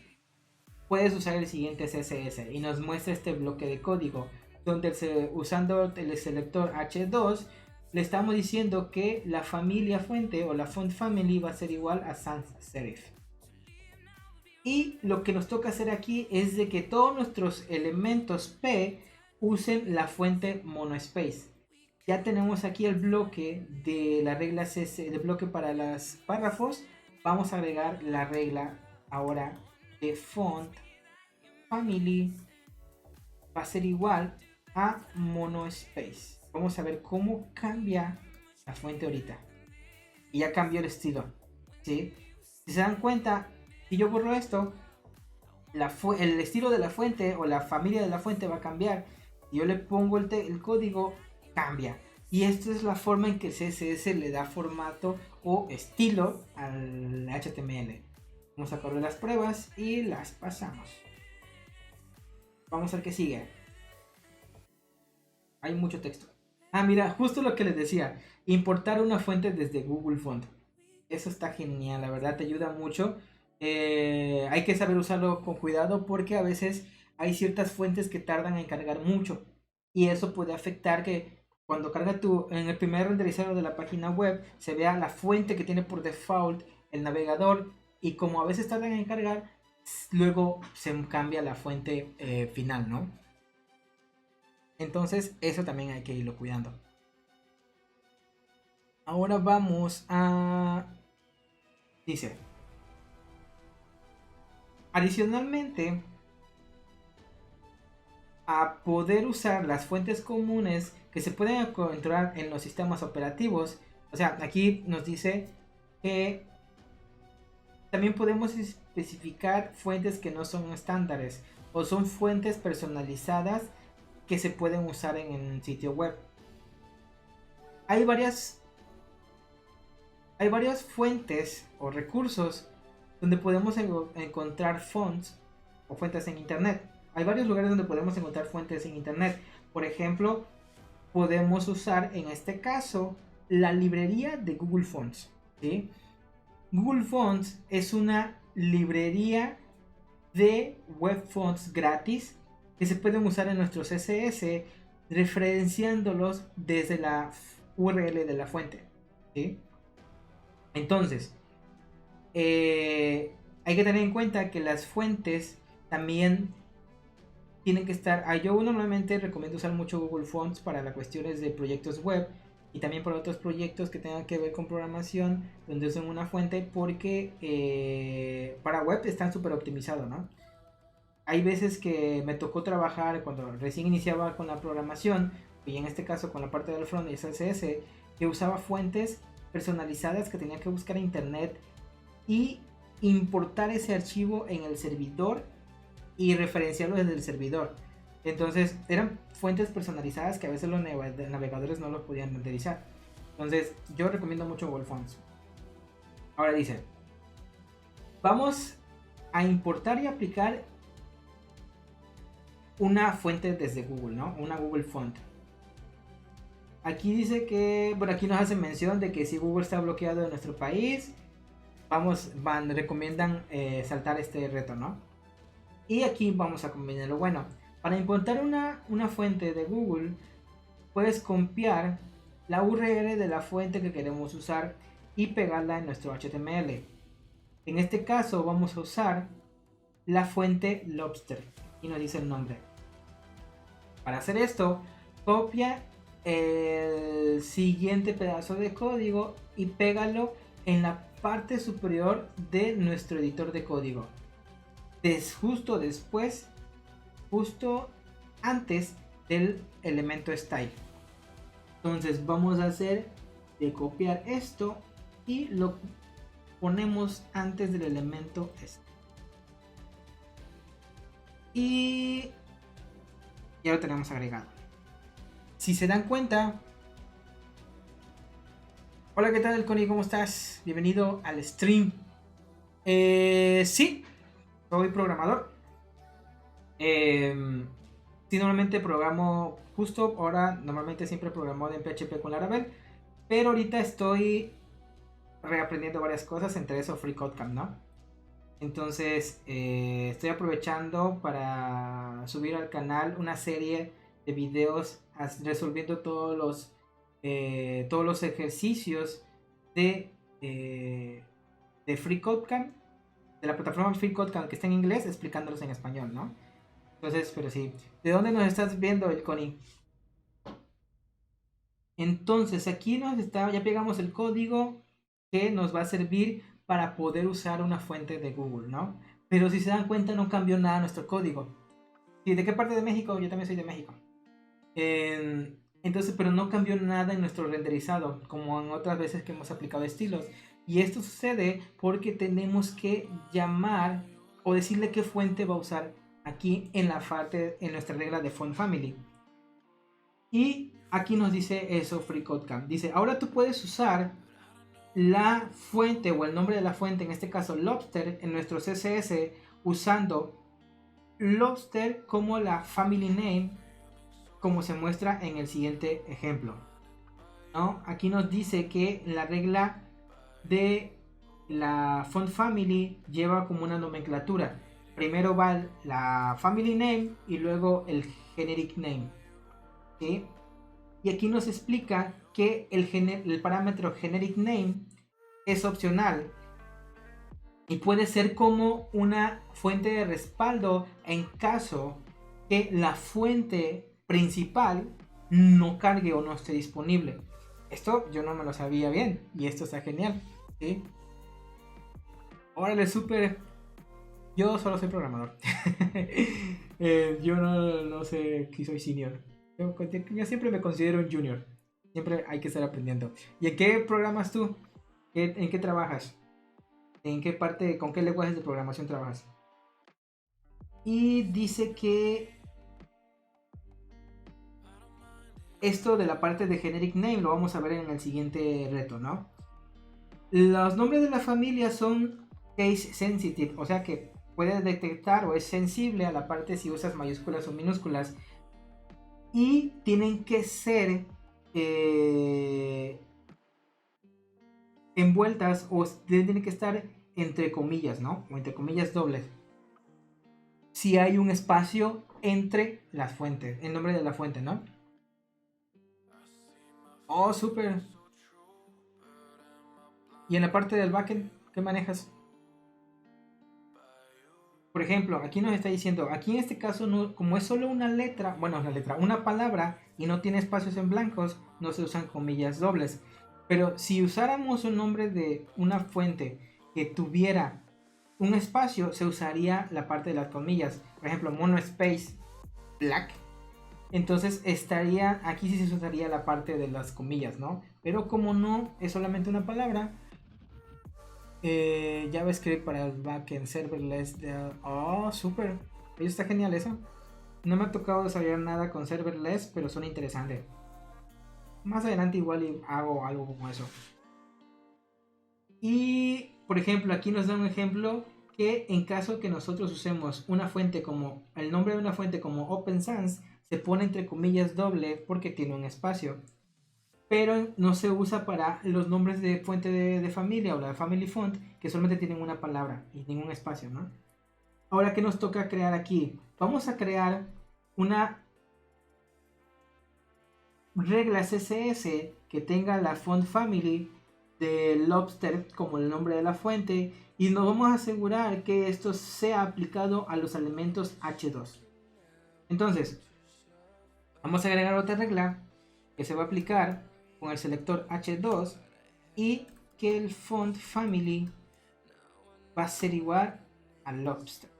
puedes usar el siguiente CSS y nos muestra este bloque de código donde usando el selector H2 le estamos diciendo que la familia fuente o la font family va a ser igual a sans serif. Y lo que nos toca hacer aquí es de que todos nuestros elementos P usen la fuente monospace. Ya tenemos aquí el bloque de la regla CSS, el bloque para los párrafos. Vamos a agregar la regla ahora de font family. Va a ser igual a Monospace. Vamos a ver cómo cambia la fuente ahorita. Y ya cambió el estilo, ¿sí? Si se dan cuenta, si yo borro esto, el estilo de la fuente o la familia de la fuente va a cambiar. Si yo le pongo el código, cambia. Y esta es la forma en que el CSS le da formato o estilo al HTML. Vamos a correr las pruebas y las pasamos. Vamos a ver qué sigue. Hay mucho texto. Ah, mira, justo lo que les decía. Importar una fuente desde Google Font. Eso está genial, la verdad te ayuda mucho. Hay que saber usarlo con cuidado porque a veces hay ciertas fuentes que tardan en cargar mucho. Y eso puede afectar que cuando carga en el primer renderizado de la página web, se vea la fuente que tiene por default el navegador. Y como a veces tardan en cargar, luego se cambia la fuente final, ¿no? Entonces eso también hay que irlo cuidando. Ahora vamos a... Dice, adicionalmente a poder usar las fuentes comunes que se pueden encontrar en los sistemas operativos. O sea, aquí nos dice que también podemos especificar fuentes que no son estándares o son fuentes personalizadas que se pueden usar en el sitio web. Hay varias fuentes o recursos donde podemos encontrar fonts o fuentes en internet. Hay varios lugares donde podemos encontrar fuentes en internet. Por ejemplo, podemos usar en este caso la librería de Google Fonts, ¿sí? Google Fonts es una librería de web fonts gratis que se pueden usar en nuestro CSS referenciándolos desde la URL de la fuente, ¿sí? Entonces, hay que tener en cuenta que las fuentes también tienen que estar... Yo normalmente recomiendo usar mucho Google Fonts para las cuestiones de proyectos web y también para otros proyectos que tengan que ver con programación donde usen una fuente porque para web están súper optimizados, ¿no? Hay veces que me tocó trabajar cuando recién iniciaba con la programación y en este caso con la parte del front y CSS que usaba fuentes personalizadas que tenía que buscar en internet y importar ese archivo en el servidor y referenciarlo desde el servidor. Entonces eran fuentes personalizadas que a veces los navegadores no los podían renderizar. Entonces yo recomiendo mucho Google Fonts. Ahora dice, vamos a importar y aplicar una fuente desde Google, ¿no? Una Google Font. Aquí dice que, bueno, aquí nos hace mención de que si Google está bloqueado en nuestro país, recomiendan saltar este reto, ¿no? Y aquí vamos a combinarlo. Bueno, para importar una fuente de Google, puedes copiar la URL de la fuente que queremos usar y pegarla en nuestro HTML. En este caso vamos a usar la fuente Lobster y nos dice el nombre. Para hacer esto, copia el siguiente pedazo de código y pégalo en la parte superior de nuestro editor de código. Justo después, justo antes del elemento style. Entonces vamos a hacer de copiar esto y lo ponemos antes del elemento style. Y ya lo tenemos agregado. Si se dan cuenta... Hola, ¿qué tal, Connie? ¿Cómo estás? Bienvenido al stream. Sí, soy programador. Sí, normalmente programo justo ahora, normalmente siempre programo en PHP con Laravel, pero ahorita estoy reaprendiendo varias cosas, entre eso FreeCodeCamp, ¿no? Entonces estoy aprovechando para subir al canal una serie de videos resolviendo todos los ejercicios de FreeCodeCamp, de la plataforma FreeCodeCamp que está en inglés, explicándolos en español, ¿no? Entonces, pero sí. ¿De dónde nos estás viendo, el Connie? Entonces, aquí ya pegamos el código que nos va a servir para poder usar una fuente de Google, ¿no? Pero si se dan cuenta, no cambió nada nuestro código. ¿Y de qué parte de México? Yo también soy de México. Entonces, pero no cambió nada en nuestro renderizado, como en otras veces que hemos aplicado estilos. Y esto sucede porque tenemos que llamar o decirle qué fuente va a usar aquí en la parte, en nuestra regla de font family. Y aquí nos dice eso FreeCodeCamp. Dice, ahora tú puedes usar la fuente o el nombre de la fuente, en este caso Lobster, en nuestro CSS, usando Lobster como la family name, como se muestra en el siguiente ejemplo, ¿no? Aquí nos dice que la regla de la font family lleva como una nomenclatura. Primero va la family name y luego el generic name, ¿sí? Y aquí nos explica que el parámetro generic name es opcional y puede ser como una fuente de respaldo en caso que la fuente principal no cargue o no esté disponible. Esto yo no me lo sabía bien y esto está genial, ¿sí? Órale, súper. Yo solo soy programador. Yo no sé que soy senior. Yo siempre me considero un junior. Siempre hay que estar aprendiendo. ¿Y en qué programas tú? ¿En qué trabajas? ¿En qué parte, con qué lenguajes de programación trabajas? Y dice que esto de la parte de generic name lo vamos a ver en el siguiente reto, ¿no? Los nombres de la familia son case sensitive, o sea que puede detectar o es sensible a la parte si usas mayúsculas o minúsculas. Y tienen que ser envueltas o tienen que estar entre comillas, ¿no? O entre comillas dobles. Si hay un espacio entre las fuentes, el nombre de la fuente, ¿no? Oh, súper. Y en la parte del backend, ¿qué manejas? Por ejemplo, aquí nos está diciendo, aquí en este caso, no, como es solo una letra, una palabra y no tiene espacios en blancos, no se usan comillas dobles. Pero si usáramos un nombre de una fuente que tuviera un espacio, se usaría la parte de las comillas. Por ejemplo, mono space black. Entonces estaría, aquí sí se usaría la parte de las comillas, ¿no? Pero como no es solamente una palabra, JavaScript para el backend serverless. Oh, súper. Está genial eso. No me ha tocado desarrollar nada con serverless, pero suena interesante. Más adelante igual hago algo como eso. Y, por ejemplo, aquí nos da un ejemplo que en caso que nosotros usemos una fuente como, el nombre de una fuente como Open Sans, se pone entre comillas doble porque tiene un espacio. Pero no se usa para los nombres de fuente de familia o la family font que solamente tienen una palabra y ningún espacio, ¿no? Ahora, ¿qué nos toca crear aquí? Vamos a crear una regla CSS que tenga la font family de Lobster como el nombre de la fuente y nos vamos a asegurar que esto sea aplicado a los elementos H2. Entonces, vamos a agregar otra regla que se va a aplicar con el selector H2 y que el font family va a ser igual a Lobster.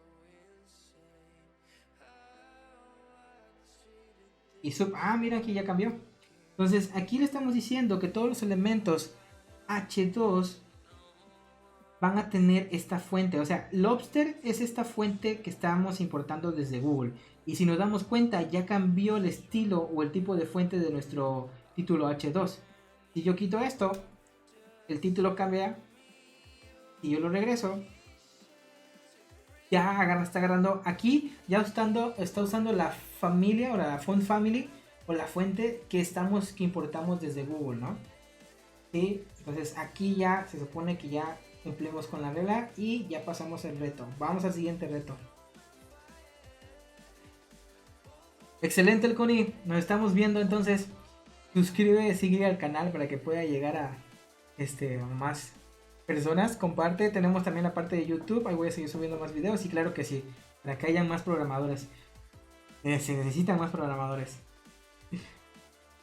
Y mira, aquí ya cambió. Entonces aquí le estamos diciendo que todos los elementos H2 van a tener esta fuente. O sea, Lobster es esta fuente que estamos importando desde Google. Y si nos damos cuenta, ya cambió el estilo o el tipo de fuente de nuestro título H2. Si yo quito esto, el título cambia. Si yo lo regreso, ya está agarrando aquí, ya está usando la familia o la font family o la fuente que importamos desde Google, ¿no? ¿Sí? Entonces aquí ya se supone que ya cumplimos con la regla y ya pasamos el reto. Vamos al siguiente reto. Excelente, el Connie. Nos estamos viendo entonces. Suscríbete, sigue al canal para que pueda llegar a más personas. Comparte. Tenemos también la parte de YouTube. Ahí voy a seguir subiendo más videos. Y claro que sí, para que haya más programadores. Se necesitan más programadores.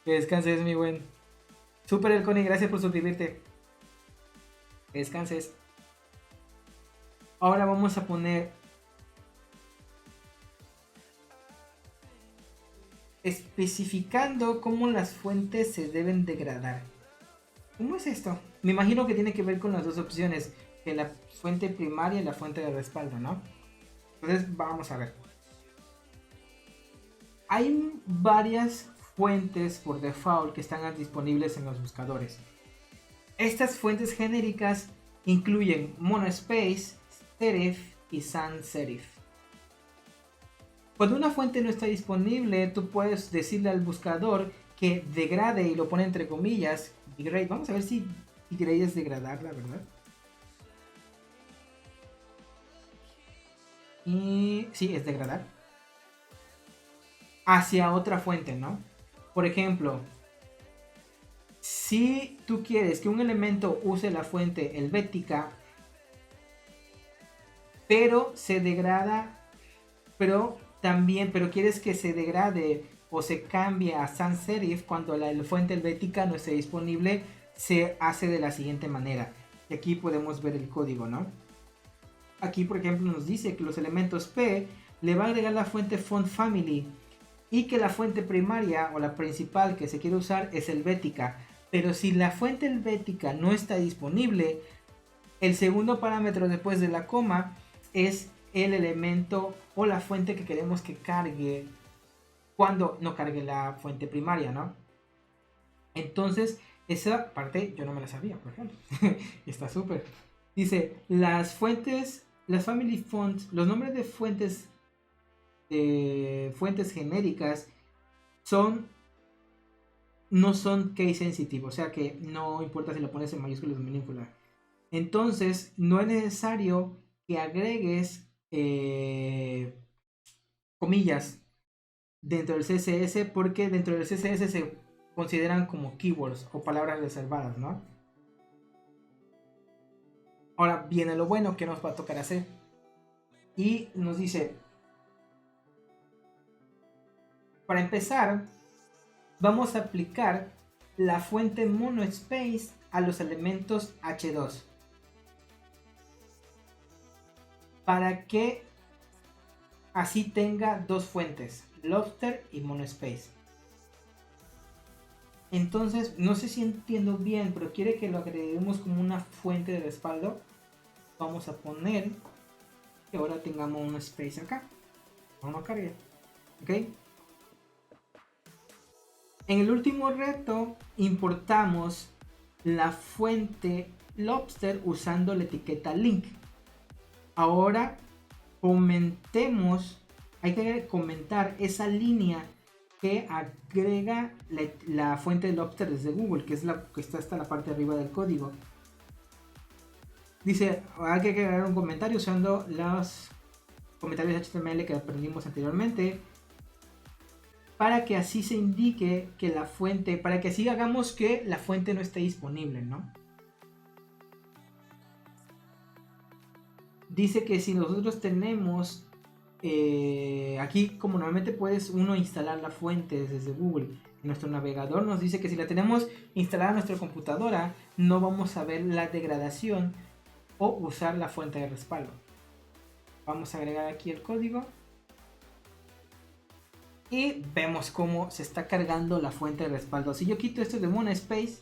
Que descanses, mi buen. Super, el Connie. Gracias por suscribirte. Que descanses. Ahora vamos a poner especificando cómo las fuentes se deben degradar. ¿Cómo es esto? Me imagino que tiene que ver con las dos opciones, que la fuente primaria y la fuente de respaldo, ¿no? Entonces vamos a ver. Hay varias fuentes por default que están disponibles en los buscadores. Estas fuentes genéricas incluyen Monospace, Serif y Sans Serif. Cuando una fuente no está disponible, tú puedes decirle al buscador que degrade, y lo pone entre comillas, degrade. Vamos a ver si degrade es degradar, la verdad. Y sí, es degradar. Hacia otra fuente, ¿no? Por ejemplo, si tú quieres que un elemento use la fuente helvética, pero se degrada, pero quieres que se degrade o se cambie a sans serif cuando la fuente helvética no esté disponible, se hace de la siguiente manera. Y aquí podemos ver el código, ¿no? Aquí, por ejemplo, nos dice que los elementos P le va a agregar la fuente font family y que la fuente primaria o la principal que se quiere usar es helvética. Pero si la fuente helvética no está disponible, el segundo parámetro después de la coma es el elemento o la fuente que queremos que cargue cuando no cargue la fuente primaria, ¿no? Entonces, esa parte yo no me la sabía, por ejemplo. Está súper. Dice, las fuentes, las family fonts, los nombres de fuentes genéricas no son case sensitive, o sea que no importa si lo pones en mayúsculas o en minúsculas. Entonces, no es necesario que agregues comillas dentro del CSS, porque dentro del CSS se consideran como keywords o palabras reservadas, ¿no? Ahora viene lo bueno que nos va a tocar hacer. Y nos dice, para empezar, vamos a aplicar la fuente monospace a los elementos H2. Para que así tenga dos fuentes, Lobster y Monospace. Entonces, no sé si entiendo bien, pero quiere que lo agreguemos como una fuente de respaldo. Vamos a poner que ahora tengamos un space acá. No cargue. ¿Ok? En el último reto importamos la fuente Lobster usando la etiqueta link. Ahora comentemos, hay que comentar esa línea que agrega la fuente de Lobster desde Google, que es la que está hasta la parte de arriba del código. Dice, hay que agregar un comentario usando los comentarios HTML que aprendimos anteriormente, para que así se indique que la fuente, para que así hagamos que la fuente no esté disponible, ¿no? Dice que si nosotros tenemos aquí, como normalmente puedes uno instalar la fuente desde Google en nuestro navegador, nos dice que si la tenemos instalada en nuestra computadora no vamos a ver la degradación o usar la fuente de respaldo. Vamos a agregar aquí el código y vemos cómo se está cargando la fuente de respaldo. Si yo quito esto de Monospace,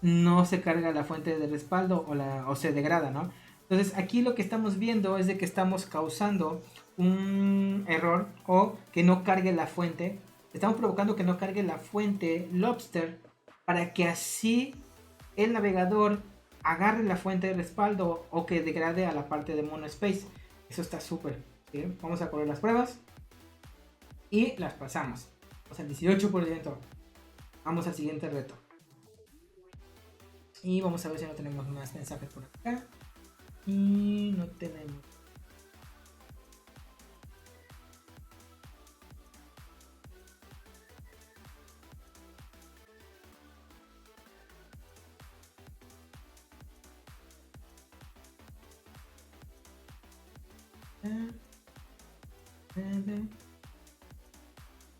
no se carga la fuente de respaldo o se degrada, ¿no? Entonces aquí lo que estamos viendo es de que estamos causando un error o que no cargue la fuente. Estamos provocando que no cargue la fuente Lobster para que así el navegador agarre la fuente de respaldo o que degrade a la parte de Monospace. Eso está súper bien. Vamos a correr las pruebas y las pasamos. O sea, el 18%. Vamos al siguiente reto. Y vamos a ver si no tenemos más mensajes por acá. Y no tenemos.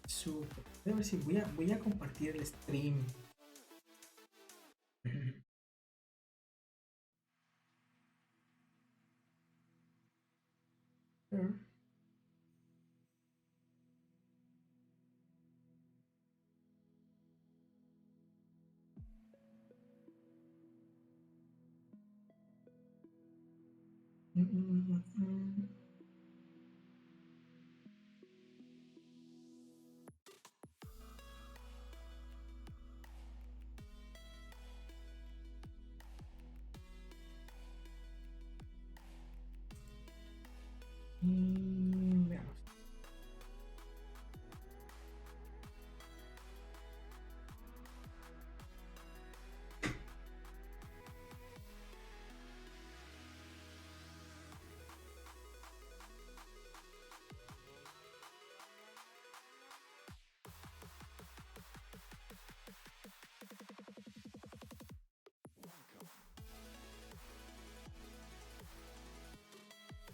Super. A ver si voy a compartir el stream. Mm, mm, mm. Veamos.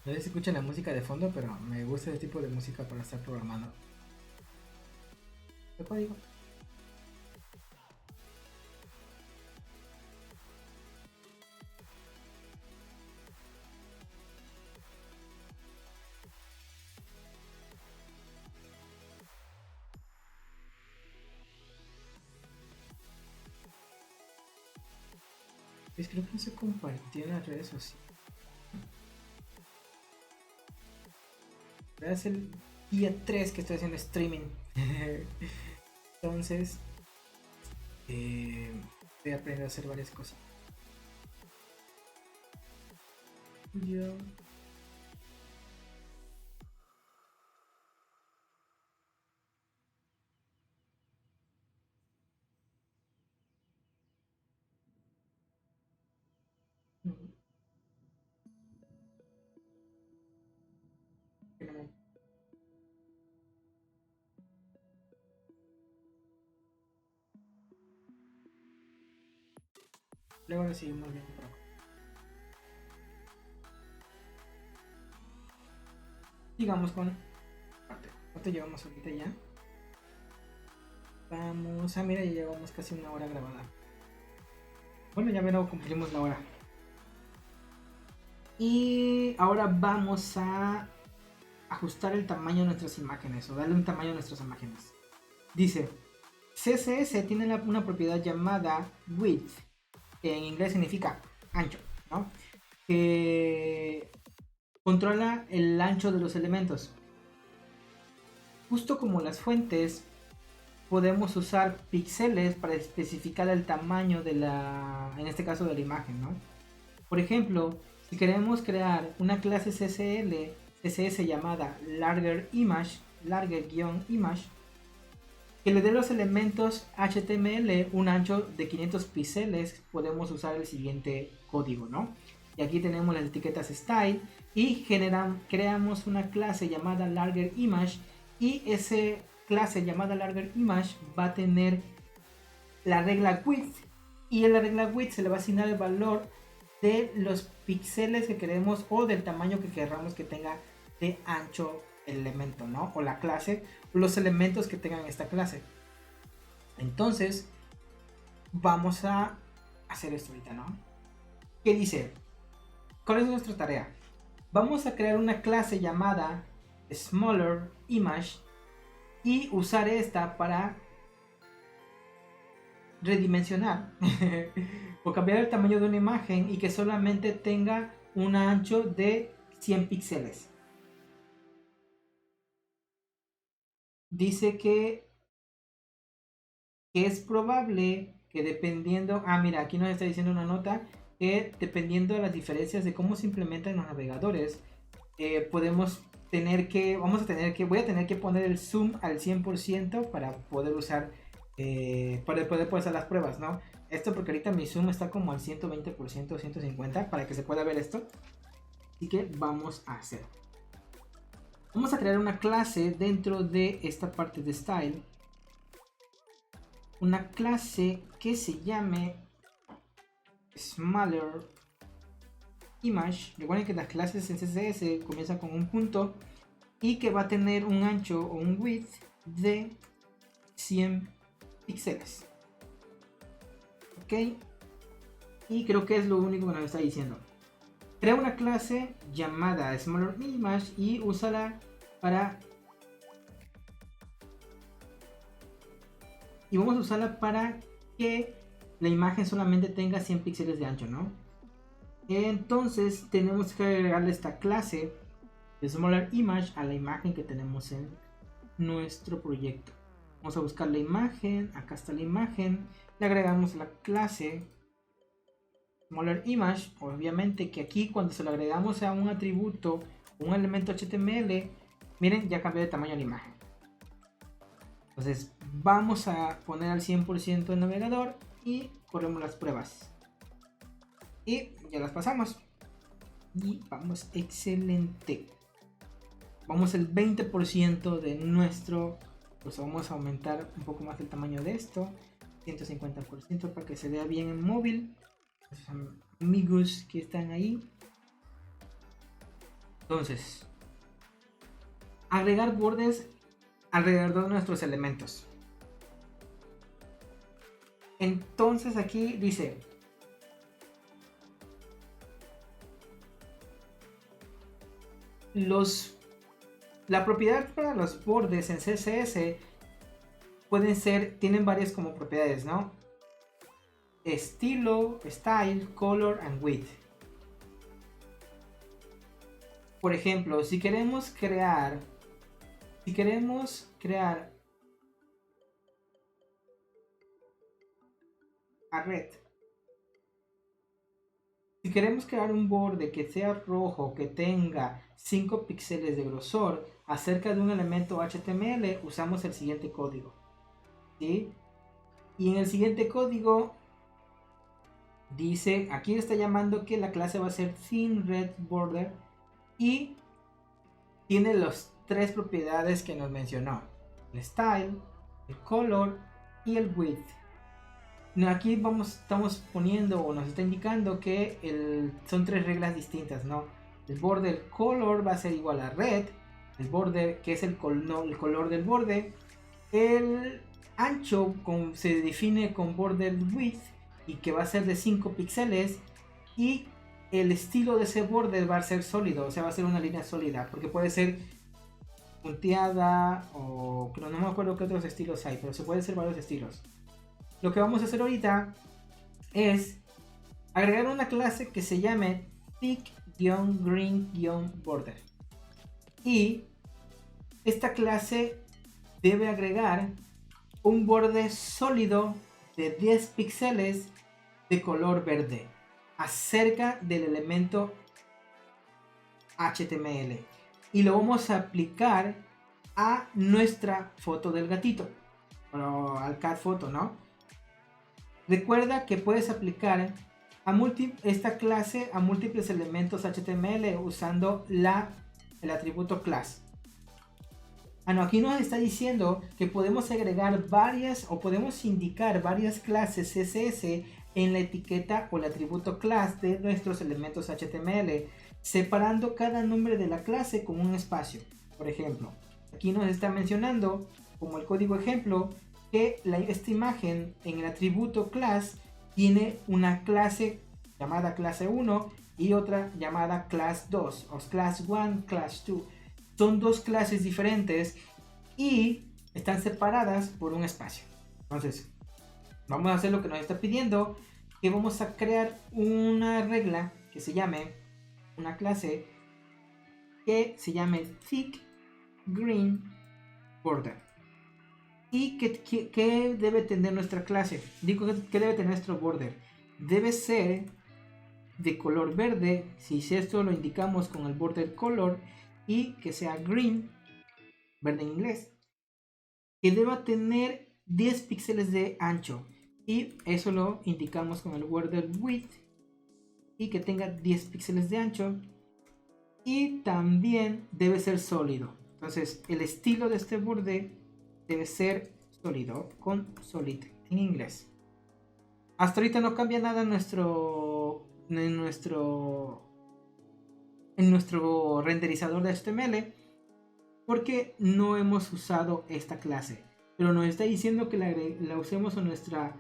No sé si escuchan la música de fondo, pero me gusta ese tipo de música para estar programando. ¿Qué código? Es que no se compartió en las redes sociales. Es el día 3 que estoy haciendo streaming. Entonces, voy a aprender a hacer varias cosas. Yo. Luego lo seguimos viendo por acá. Sigamos con parte. ¿Cuánto llevamos ahorita ya? Vamos. Ah, mira, ya llevamos casi una hora grabada. Bueno, ya menos cumplimos la hora. Y ahora vamos a ajustar el tamaño de nuestras imágenes o darle un tamaño a nuestras imágenes. Dice, CSS tiene una propiedad llamada width, que en inglés significa ancho, ¿no? Que controla el ancho de los elementos. Justo como las fuentes, podemos usar píxeles para especificar el tamaño de la, en este caso de la imagen, ¿no? Por ejemplo, si queremos crear una clase CSS llamada larger-image, que le dé los elementos HTML un ancho de 500 píxeles, podemos usar el siguiente código, ¿no? Y aquí tenemos las etiquetas style y creamos una clase llamada larger-image y ese clase llamada larger-image va a tener la regla width y en la regla width se le va a asignar el valor de los píxeles que queremos o del tamaño que queramos que tenga de ancho el elemento, ¿no? O la clase, los elementos que tengan esta clase. Entonces, vamos a hacer esto ahorita, ¿no? ¿Qué dice? ¿Cuál es nuestra tarea? Vamos a crear una clase llamada smaller image y usar esta para redimensionar o cambiar el tamaño de una imagen y que solamente tenga un ancho de 100 píxeles. Dice que es probable que dependiendo, mira, aquí nos está diciendo una nota que dependiendo de las diferencias de cómo se implementan los navegadores, podemos tener que, voy a tener que poner el zoom al 100% para poder usar, para poder pasar las pruebas, ¿no? Esto porque ahorita mi zoom está como al 120%, 150% para que se pueda ver esto. Así que vamos a hacer. Vamos a crear una clase dentro de esta parte de style. Una clase que se llame smaller image. Recuerden que las clases en CSS comienzan con un punto y que va a tener un ancho o un width de 100 píxeles. Ok, y creo que es lo único que nos está diciendo. Crea una clase llamada smaller image y úsala para, y vamos a usarla para que la imagen solamente tenga 100 píxeles de ancho, ¿no? Entonces tenemos que agregarle esta clase de Smaller Image a la imagen que tenemos en nuestro proyecto. Vamos a buscar la imagen, acá está la imagen, le agregamos la clase Smaller Image. Obviamente que aquí cuando se lo agregamos a un atributo, un elemento HTML, miren, ya cambió de tamaño la imagen. Entonces vamos a poner al 100% el navegador y corremos las pruebas. Y ya las pasamos. Y vamos, excelente. Vamos el 20% de nuestro, pues vamos a aumentar un poco más el tamaño de esto, 150% para que se vea bien en móvil. Los amigos que están ahí. Entonces, agregar bordes alrededor de nuestros elementos. Entonces aquí dice la propiedad para los bordes en CSS tienen varias como propiedades, ¿no? Estilo, style, color and width. Por ejemplo, si queremos crear a red, si queremos crear un borde que sea rojo, que tenga 5 píxeles de grosor acerca de un elemento HTML, usamos el siguiente código, ¿sí? Y en el siguiente código dice, aquí está llamando que la clase va a ser thin red border y tiene las 3 propiedades que nos mencionó: el style, el color y el width. Aquí estamos poniendo o nos está indicando que son 3 reglas distintas, ¿no? El border color va a ser igual a red, el border que es el color del borde, el ancho se define con border width y que va a ser de 5 píxeles, y el estilo de ese border va a ser sólido, o sea, va a ser una línea sólida, porque puede ser punteada o no me acuerdo qué otros estilos hay, pero se puede ser varios estilos. Lo que vamos a hacer ahorita es agregar una clase que se llame thick-green-border, y esta clase debe agregar un borde sólido de 10 píxeles de color verde acerca del elemento HTML, y lo vamos a aplicar a nuestra foto del gatito, o al cat photo, ¿no? Recuerda que puedes aplicar esta clase a múltiples elementos HTML usando el atributo class. Aquí nos está diciendo que podemos agregar varias o podemos indicar varias clases CSS en la etiqueta o el atributo class de nuestros elementos HTML, separando cada nombre de la clase con un espacio. Por ejemplo, aquí nos está mencionando como el código ejemplo que esta imagen en el atributo class tiene una clase llamada clase 1 y otra llamada class 2 o class 1, class 2. Son 2 clases diferentes y están separadas por un espacio. Entonces, vamos a hacer lo que nos está pidiendo, que vamos a crear una regla que se llame, una clase que se llame thick green border. ¿Y qué debe tener nuestra clase? Digo, ¿qué debe tener nuestro border? Debe ser de color verde, si esto lo indicamos con el border color, y que sea green, verde en inglés, que deba tener 10 píxeles de ancho, y eso lo indicamos con el border width, y que tenga 10 píxeles de ancho, y también debe ser sólido. Entonces el estilo de este borde debe ser sólido, con solid en inglés. Hasta ahorita no cambia nada en nuestro renderizador de HTML porque no hemos usado esta clase, pero nos está diciendo que la usemos en nuestra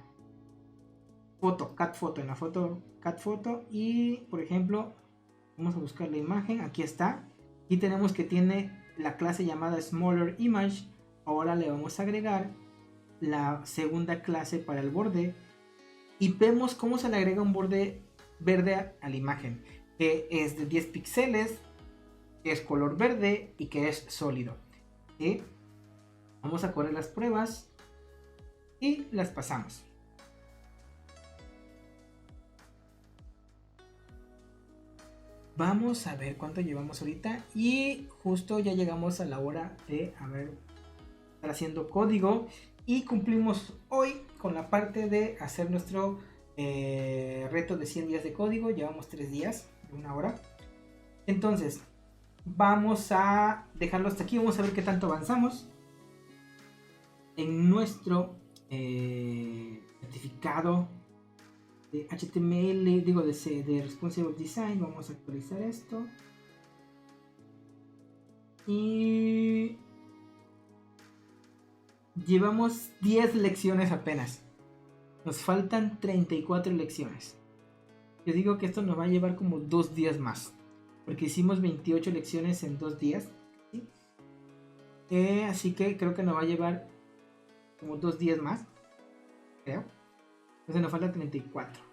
foto, cat photo, en la foto cat photo. Y por ejemplo, vamos a buscar la imagen, aquí está, y tenemos que tiene la clase llamada Smaller Image. Ahora le vamos a agregar la segunda clase para el borde, y vemos cómo se le agrega un borde verde a la imagen, que es de 10 píxeles, que es color verde y que es sólido. ¿Sí? Vamos a correr las pruebas y las pasamos. Vamos a ver cuánto llevamos ahorita y justo ya llegamos a la hora de estar haciendo código y cumplimos hoy con la parte de hacer nuestro reto de 100 días de código. Llevamos 3 días de 1 hora. Entonces vamos a dejarlo hasta aquí. Vamos a ver qué tanto avanzamos en nuestro certificado de HTML, de Responsive Design. Vamos a actualizar esto y llevamos 10 lecciones apenas. Nos faltan 34 lecciones. Yo digo que esto nos va a llevar como 2 días más, porque hicimos 28 lecciones en 2 días, ¿sí? Así que creo que nos va a llevar como 2 días más, creo. Entonces nos faltan 34.